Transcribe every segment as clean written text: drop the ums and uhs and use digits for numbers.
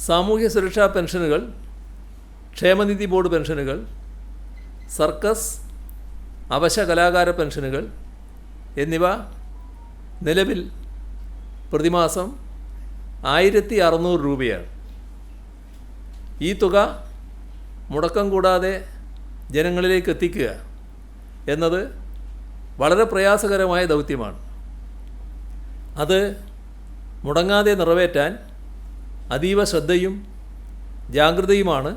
സാമൂഹ്യ സുരക്ഷാ പെൻഷനുകൾ, ക്ഷേമനിധി ബോർഡ് പെൻഷനുകൾ, സർക്കസ്, അവശ കലാകാര പെൻഷനുകൾ എന്നിവ നിലവിൽ പ്രതിമാസം 1600 രൂപയാണ്. ഈ തുക മുടക്കം കൂടാതെ ജനങ്ങളിലേക്ക് എത്തിക്കുക എന്നത് വളരെ പ്രയാസകരമായ ദൗത്യമാണ്. അത് മുടങ്ങാതെ നിറവേറ്റാൻ അതീവ ശ്രദ്ധയും ജാഗ്രതയുമാണ്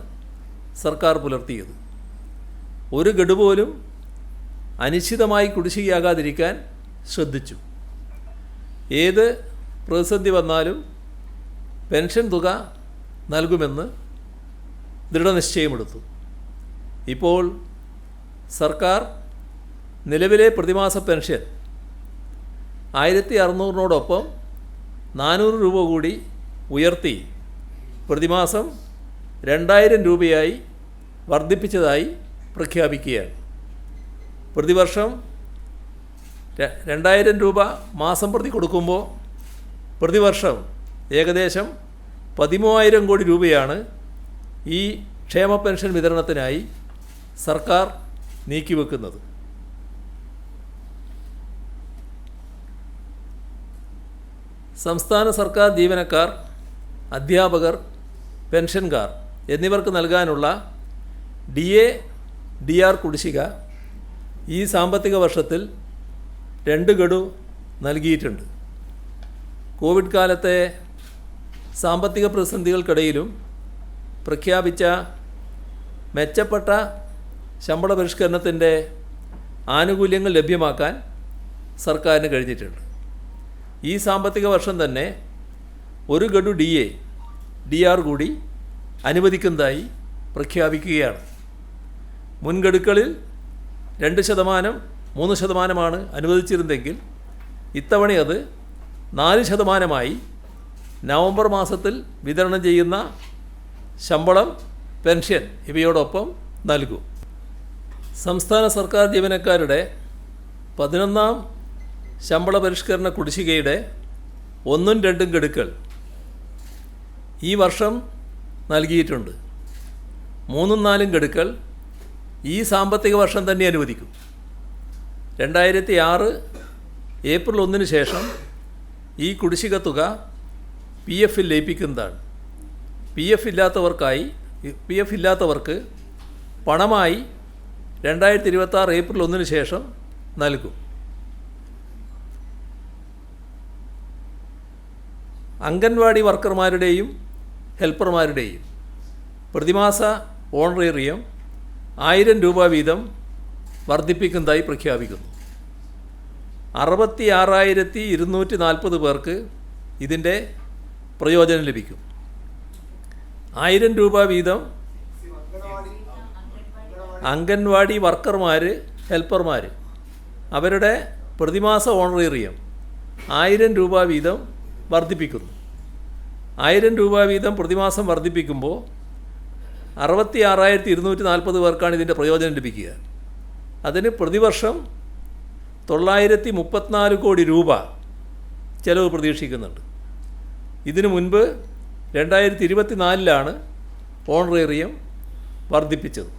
സർക്കാർ പുലർത്തിയത്. ഒരു ഗഡു പോലും അനിശ്ചിതമായി കുടിശ്ശികയാകാതിരിക്കാൻ ശ്രദ്ധിച്ചു. ഏത് പ്രതിസന്ധി വന്നാലും പെൻഷൻ തുക നൽകുമെന്ന് ദൃഢനിശ്ചയമെടുത്തു. ഇപ്പോൾ സർക്കാർ നിലവിലെ പ്രതിമാസ പെൻഷൻ 1600-നോടൊപ്പം 400 രൂപ കൂടി ഉയർത്തി പ്രതിമാസം 2000 രൂപയായി വർദ്ധിപ്പിച്ചതായി പ്രഖ്യാപിക്കുകയാണ്. പ്രതിവർഷം 2000 രൂപ മാസം പ്രതി കൊടുക്കുമ്പോൾ പ്രതിവർഷം ഏകദേശം 13,000 കോടി രൂപയാണ് ഈ ക്ഷേമ പെൻഷൻ വിതരണത്തിനായി സർക്കാർ നീക്കിവെക്കുന്നത്. സംസ്ഥാന സർക്കാർ ജീവനക്കാർ, അധ്യാപകർ, പെൻഷൻകാർ എന്നിവർക്ക് നൽകാനുള്ള DA, DR കുടിശ്ശിക ഈ സാമ്പത്തിക വർഷത്തിൽ 2 ഗഡു നൽകിയിട്ടുണ്ട്. കോവിഡ് കാലത്തെ സാമ്പത്തിക പ്രതിസന്ധികൾക്കിടയിലും പ്രഖ്യാപിച്ച മെച്ചപ്പെട്ട ശമ്പള പരിഷ്കരണത്തിൻ്റെ ആനുകൂല്യങ്ങൾ ലഭ്യമാക്കാൻ സർക്കാരിന് കഴിഞ്ഞിട്ടുണ്ട്. ഈ സാമ്പത്തിക വർഷം തന്നെ 1 ഗഡു DA, DR കൂടി അനുവദിക്കുന്നതായി പ്രഖ്യാപിക്കുകയാണ്. മുൻഗഡുക്കളിൽ 2%, 3% അനുവദിച്ചിരുന്നെങ്കിൽ ഇത്തവണ അത് 4% നവംബർ മാസത്തിൽ വിതരണം ചെയ്യുന്ന ശമ്പളം, പെൻഷൻ ഇവയോടൊപ്പം നൽകും. സംസ്ഥാന സർക്കാർ ജീവനക്കാരുടെ 11ാം ശമ്പള പരിഷ്കരണ കുടിശ്ശികയുടെ 1ഉം 2ഉം ഗഡുക്കൾ ഈ വർഷം നൽകിയിട്ടുണ്ട്. 3ഉം 4ഉം ഗഡുക്കൾ ഈ സാമ്പത്തിക വർഷം തന്നെ അനുവദിക്കും. 2006 ഏപ്രിൽ 1 ശേഷം ഈ കുടിശ്ശിക തുക PF-ൽ ലയിപ്പിക്കുന്നതാണ്. PF ഇല്ലാത്തവർക്ക് പണമായി 2026 ഏപ്രിൽ 1 ശേഷം നൽകും. അംഗൻവാടി വർക്കർമാരുടെയും ഹെൽപ്പർമാരുടെയും പ്രതിമാസ ഓണറേറിയം 1000 രൂപ വീതം വർദ്ധിപ്പിക്കുന്നതായി പ്രഖ്യാപിക്കുന്നു. 66,240 പേർക്ക് ഇതിൻ്റെ പ്രയോജനം ലഭിക്കും. 1000 രൂപ വീതം അംഗൻവാടി വർക്കർമാർ, ഹെൽപ്പർമാർ അവരുടെ പ്രതിമാസ ഓണറേറിയം 1000 രൂപ വീതം വർദ്ധിപ്പിക്കുന്നു. 1000 രൂപ വീതം പ്രതിമാസം വർദ്ധിപ്പിക്കുമ്പോൾ 66,240 പേർക്കാണ് ഇതിൻ്റെ പ്രയോജനം ലഭിക്കുക. അതിന് പ്രതിവർഷം 934 കോടി രൂപ ചെലവ് പ്രതീക്ഷിക്കുന്നുണ്ട്. ഇതിനു മുൻപ് 2024 ഓണറേറിയം വർദ്ധിപ്പിച്ചത്.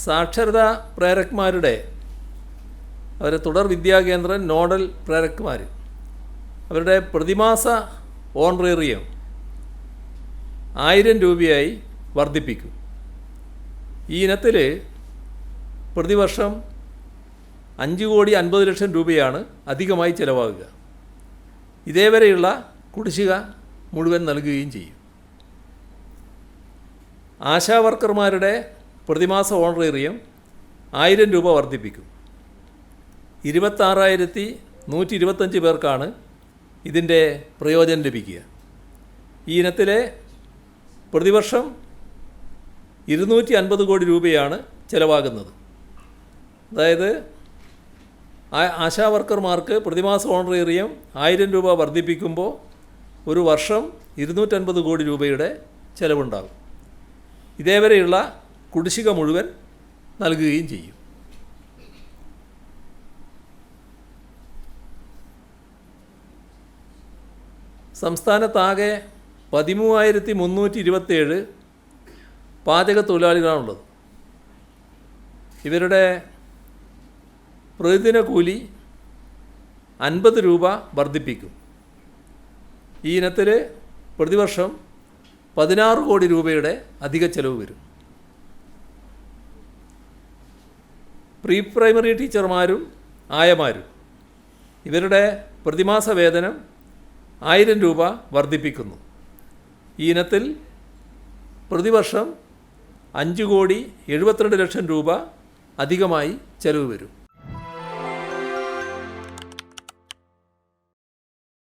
സാക്ഷരതാ പ്രേരക്മാരുടെ അവരെ തുടർ വിദ്യാകേന്ദ്രം നോഡൽ പ്രേരക്മാർ അവരുടെ പ്രതിമാസ ഓണറേറിയം 1000 രൂപയായി വർദ്ധിപ്പിക്കും. ഈ ഇനത്തിൽ പ്രതിവർഷം 5,50,00,000 രൂപയാണ് അധികമായി ചിലവാകുക. ഇതേവരെയുള്ള കുടിശ്ശിക മുഴുവൻ നൽകുകയും ചെയ്യും. ആശാ വർക്കർമാരുടെ പ്രതിമാസ ഓണറേറിയം 1000 രൂപ വർദ്ധിപ്പിക്കും. 26,125 പേർക്കാണ് ഇതിൻ്റെ പ്രയോജനം ലഭിക്കുക. ഈ ഇനത്തിലെ പ്രതിവർഷം 250 കോടി രൂപയാണ് ചിലവാകുന്നത്. അതായത് ആശാ വർക്കർമാർക്ക് പ്രതിമാസ ഓണറേറിയം 1000 രൂപ വർദ്ധിപ്പിക്കുമ്പോൾ ഒരു വർഷം 250 കോടി രൂപയുടെ ചിലവുണ്ടാകും. ഇതേവരെയുള്ള കുടിശ്ശിക മുഴുവൻ നൽകുകയും ചെയ്യും. സംസ്ഥാനത്താകെ 13,327 പാചക തൊഴിലാളികളാണുള്ളത്. ഇവരുടെ പ്രതിദിന കൂലി 50 രൂപ വർദ്ധിപ്പിക്കും. ഈ ഇനത്തിൽ പ്രതിവർഷം 16 കോടി രൂപയുടെ അധിക ചെലവ് വരും. പ്രീ പ്രൈമറി ടീച്ചർമാരും ആയമാരും ഇവരുടെ പ്രതിമാസ വേതനം 1000 രൂപ വർദ്ധിപ്പിക്കുന്നു. ഈ ഇനത്തിൽ പ്രതിവർഷം 5,72,00,000 രൂപ അധികമായി ചെലവ് വരും.